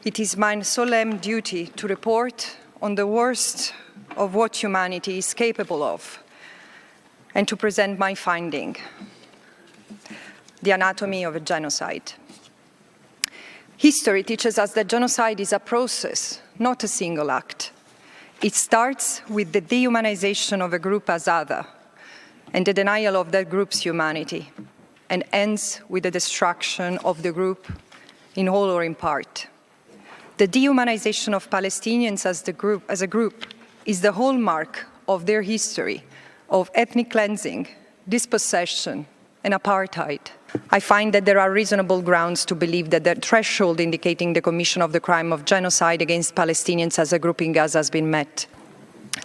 It is my solemn duty to report on the worst of what humanity is capable of and to present my finding, the anatomy of a genocide. History teaches us that genocide is a process, not a single act. It starts with the dehumanization of a group as other and the denial of that group's humanity, and ends with the destruction of the group in whole or in part. The dehumanization of Palestinians as a group is the hallmark of their history of ethnic cleansing, dispossession, and apartheid. I find that there are reasonable grounds to believe that the threshold indicating the commission of the crime of genocide against Palestinians as a group in Gaza has been met.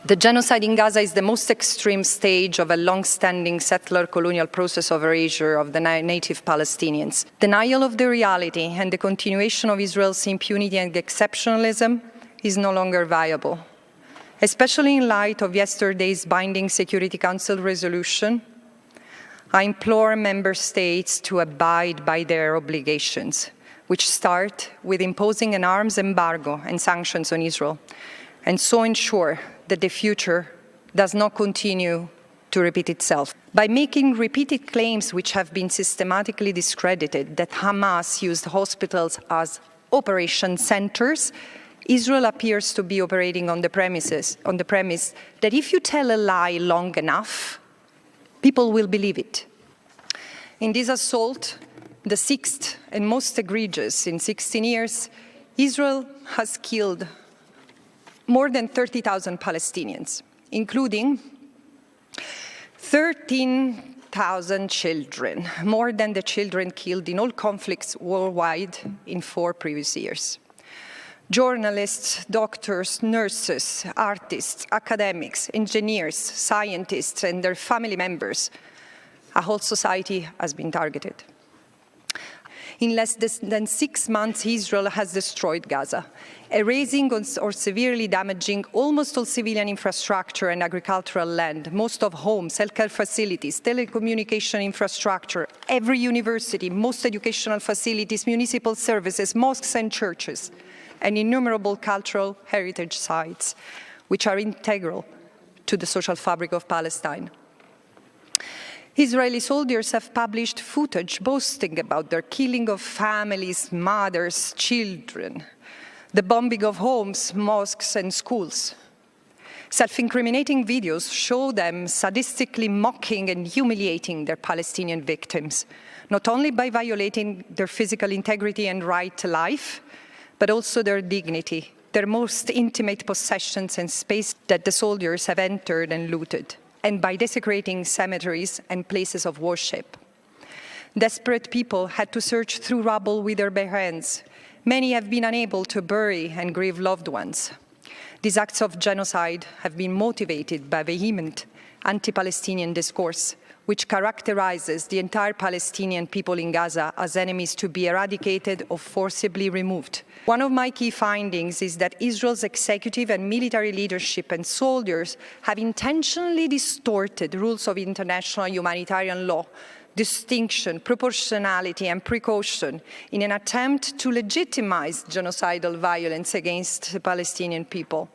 The genocide in Gaza is the most extreme stage of a long-standing settler colonial process of erasure of the native Palestinians. Denial of the reality and the continuation of Israel's impunity and exceptionalism is no longer viable, especially in light of yesterday's binding Security Council resolution. I implore member states to abide by their obligations, which start with imposing an arms embargo and sanctions on Israel, and so ensure that the future does not continue to repeat itself. By making repeated claims which have been systematically discredited that Hamas used hospitals as operation centers, Israel appears to be operating on the premise that if you tell a lie long enough, people will believe it. In this assault, the sixth and most egregious in 16 years, Israel has killed more than 30,000 Palestinians, including 13,000 children, more than the children killed in all conflicts worldwide in 4 previous years. Journalists, doctors, nurses, artists, academics, engineers, scientists, and their family members, a whole society has been targeted. In less than 6 months, Israel has destroyed Gaza, erasing or severely damaging almost all civilian infrastructure and agricultural land, most of homes, healthcare facilities, telecommunication infrastructure, every university, most educational facilities, municipal services, mosques and churches, and innumerable cultural heritage sites, which are integral to the social fabric of Palestine. Israeli soldiers have published footage boasting about their killing of families, mothers, children, the bombing of homes, mosques, and schools. Self-incriminating videos show them sadistically mocking and humiliating their Palestinian victims, not only by violating their physical integrity and right to life, but also their dignity, their most intimate possessions and space that the soldiers have entered and looted, and by desecrating cemeteries and places of worship. Desperate people had to search through rubble with their bare hands. Many have been unable to bury and grieve loved ones. These acts of genocide have been motivated by vehement anti-Palestinian discourse, which characterizes the entire Palestinian people in Gaza as enemies to be eradicated or forcibly removed. One of my key findings is that Israel's executive and military leadership and soldiers have intentionally distorted rules of international humanitarian law, distinction, proportionality, and precaution in an attempt to legitimize genocidal violence against the Palestinian people.